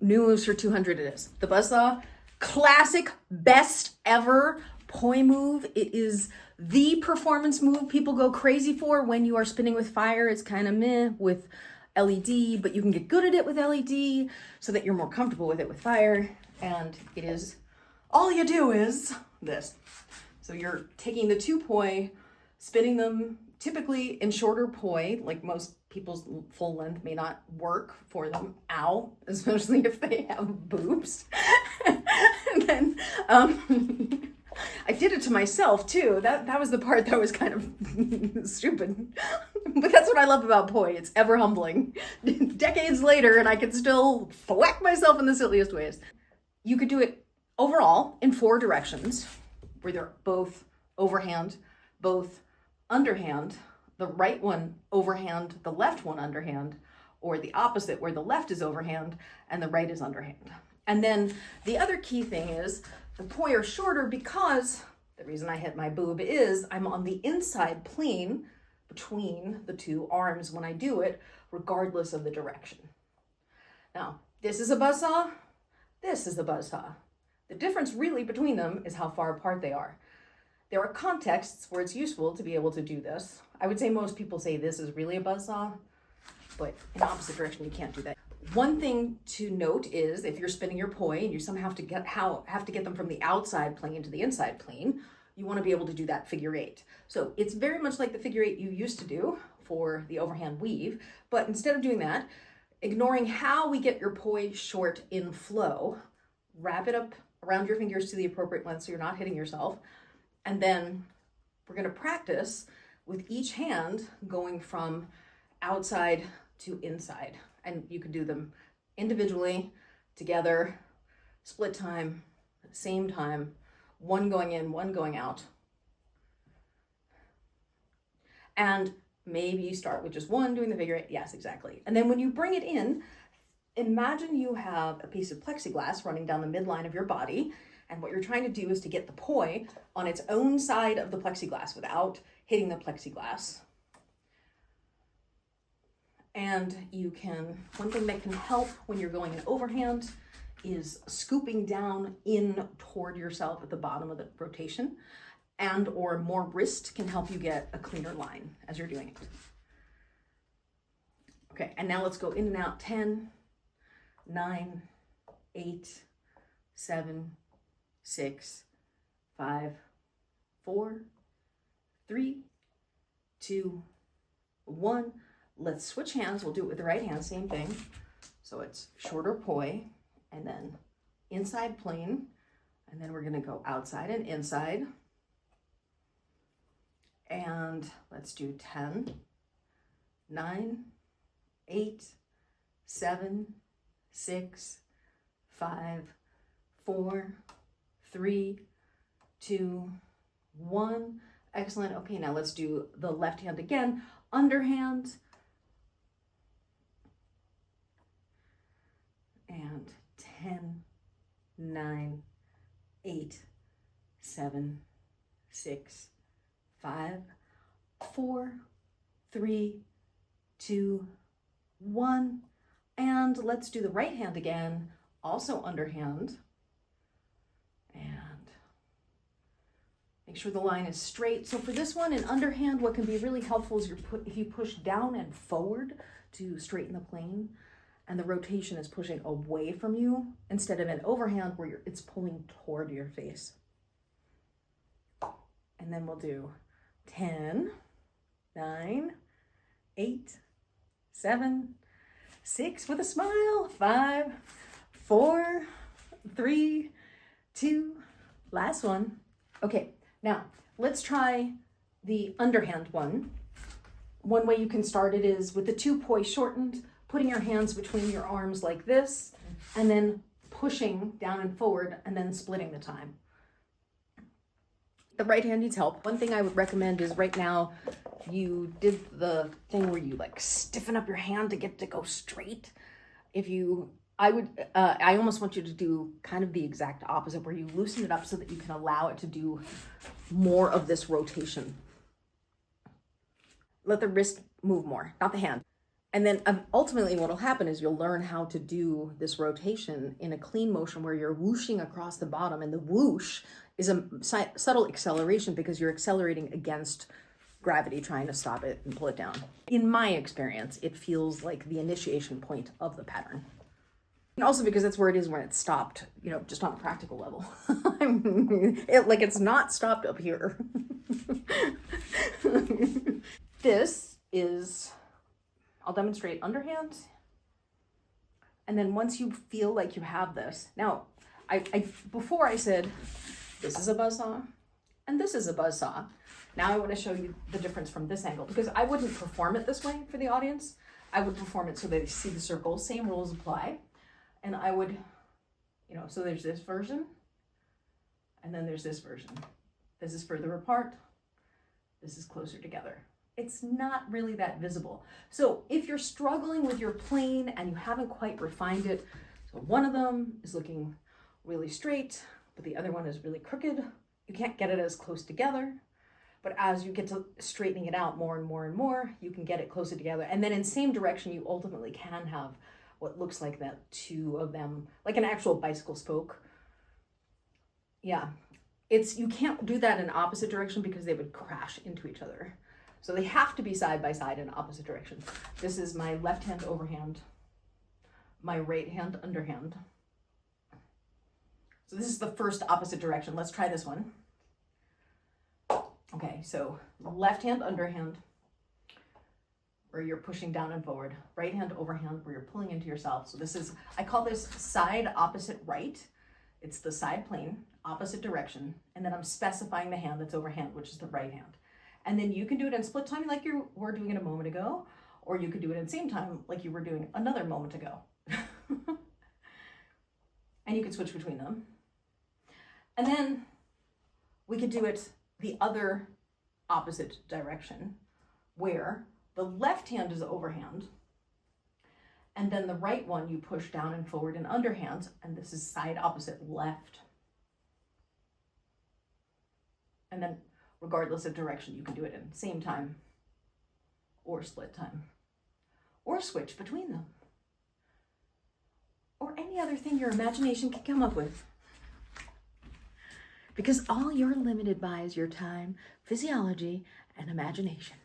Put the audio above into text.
News for 200 it is. The Buzzsaw, classic, best ever poi move. It is the performance move people go crazy for when you are spinning with fire. It's kind of meh with LED, but you can get good at it with LED so that you're more comfortable with it with fire. And it is, all you do is this. So you're taking the 2 poi, spinning them typically in shorter poi, like most people's full length may not work for them. Ow, especially if they have boobs. And then I did it to myself too. That was the part that was kind of stupid. But that's what I love about poi. It's ever humbling. Decades later, and I can still thwack myself in the silliest ways. You could do it overall in 4 directions, where they're both overhand, both underhand, the right one overhand, the left one underhand, or the opposite where the left is overhand and the right is underhand. And then the other key thing is the poi are shorter because the reason I hit my boob is I'm on the inside plane between the 2 arms when I do it, regardless of the direction. Now, this is a buzzsaw, this is a buzzsaw. The difference really between them is how far apart they are. There are contexts where it's useful to be able to do this. I would say most people say this is really a buzzsaw, but in the opposite direction, you can't do that. One thing to note is if you're spinning your poi and you somehow have to get them from the outside plane to the inside plane, you want to be able to do that figure 8. So it's very much like the figure 8 you used to do for the overhand weave, but instead of doing that, ignoring how we get your poi short in flow, wrap it up around your fingers to the appropriate length so you're not hitting yourself. And then we're going to practice with each hand going from outside to inside. And you can do them individually, together, split time, same time, one going in, one going out. And maybe you start with just one doing the figure 8. Yes, exactly. And then when you bring it in, imagine you have a piece of plexiglass running down the midline of your body. And what you're trying to do is to get the poi on its own side of the plexiglass without hitting the plexiglass. And you can, one thing that can help when you're going in overhand is scooping down in toward yourself at the bottom of the rotation, and or more wrist can help you get a cleaner line as you're doing it. Okay, and now let's go in and out. 10, 9, 8, 7, 6, 5, 4, 3, 2, 1. Let's switch hands. We'll do it with the right hand, same thing. So it's shorter poi and then inside plane. And then we're going to go outside and inside. And let's do 10, 9, 8, 7, 6, 5, 4, 3, 2, 1. Excellent. Okay, now let's do the left hand again. Underhand. And 10, 9, 8, 7, 6, 5, 4, 3, 2, 1. And let's do the right hand again, also underhand. And make sure the line is straight. So for this one in underhand, what can be really helpful is if you push down and forward to straighten the plane, and the rotation is pushing away from you instead of an overhand where it's pulling toward your face. And then we'll do 10, 9, 8, 7, 6 with a smile, 5, 4, 3, 2, last one. Okay, now let's try the underhand one. One way you can start it is with the 2 poi shortened, putting your hands between your arms like this, and then pushing down and forward, and then splitting the time. The right hand needs help. One thing I would recommend is right now, you did the thing where you like stiffen up your hand to get to go straight. I almost want you to do kind of the exact opposite, where you loosen it up so that you can allow it to do more of this rotation. Let the wrist move more, not the hand. And then ultimately what will happen is you'll learn how to do this rotation in a clean motion where you're whooshing across the bottom, and the whoosh is a subtle acceleration because you're accelerating against gravity, trying to stop it and pull it down. In my experience, it feels like the initiation point of the pattern. And also because that's where it is when it's stopped, you know, just on a practical level. It's not stopped up here. This is, I'll demonstrate underhand. And then once you feel like you have this, now, before I said, this is a buzzsaw and this is a buzzsaw. Now I want to show you the difference from this angle, because I wouldn't perform it this way for the audience. I would perform it so they see the circle, same rules apply. And I would, you know, so there's this version, and then there's this version. This is further apart. This is closer together. It's not really that visible. So if you're struggling with your plane and you haven't quite refined it, so one of them is looking really straight, but the other one is really crooked, you can't get it as close together. But as you get to straightening it out more and more and more, you can get it closer together. And then in same direction, you ultimately can have what looks like that, two of them, like an actual bicycle spoke. Yeah, you can't do that in opposite direction because they would crash into each other. So they have to be side by side in opposite direction. This is my left hand overhand, my right hand underhand. So this is the first opposite direction. Let's try this one. Okay, so left hand underhand, where you're pushing down and forward. Right hand overhand, where you're pulling into yourself. So this is, I call this side opposite right. It's the side plane, opposite direction. And then I'm specifying the hand that's overhand, which is the right hand. And then you can do it in split time like you were doing it a moment ago, or you could do it in same time like you were doing another moment ago. And you could switch between them. And then we could do it the other opposite direction, where the left hand is overhand, and then the right one you push down and forward and underhand, and this is side opposite left. And then regardless of direction, you can do it in same time or split time, or switch between them, or any other thing your imagination can come up with. Because all you're limited by is your time, physiology, and imagination.